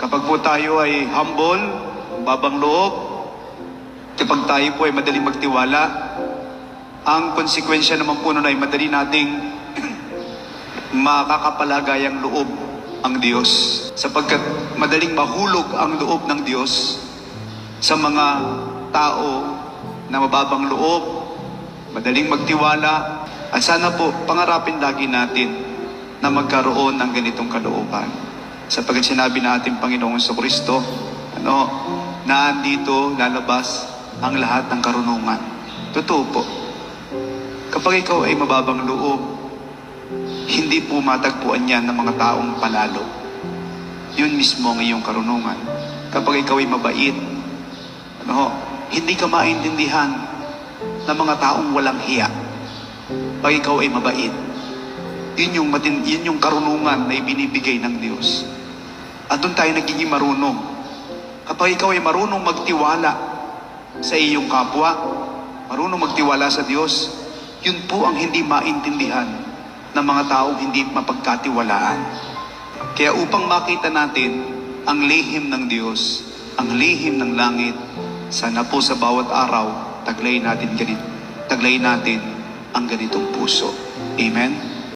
Kapag po tayo ay humble, babang loob, kapag tayo po ay madaling magtiwala, ang konsekwensya naman po nun ay madali nating makakapalagayang loob ang Diyos. Sapagkat madaling mahulog ang loob ng Diyos sa mga tao na mababang loob, madaling magtiwala. At sana po, pangarapin lagi natin na magkaroon ng ganitong kalooban. Sapagkat sinabi na ating Panginoong Kristo, na andito lalabas ang lahat ng karunungan. Totoo po. Kapag ikaw ay mababang loob, hindi po matagpuan yan ng mga taong palalo. Yun mismo ang iyong karunungan. Kapag ikaw ay mabait, hindi ka maintindihan ng mga taong walang hiya. Pag ikaw ay mabait, yun yung karunungan na ibinibigay ng Diyos. At doon tayo nagiging marunong. Kapag ikaw ay marunong magtiwala sa iyong kapwa, marunong magtiwala sa Diyos, yun po ang hindi maintindihan ng mga taong hindi mapagkatiwalaan. Kaya upang makita natin ang lihim ng Diyos, ang lihim ng langit, sana po sa bawat araw, taglayin natin ang ganitong puso. Amen?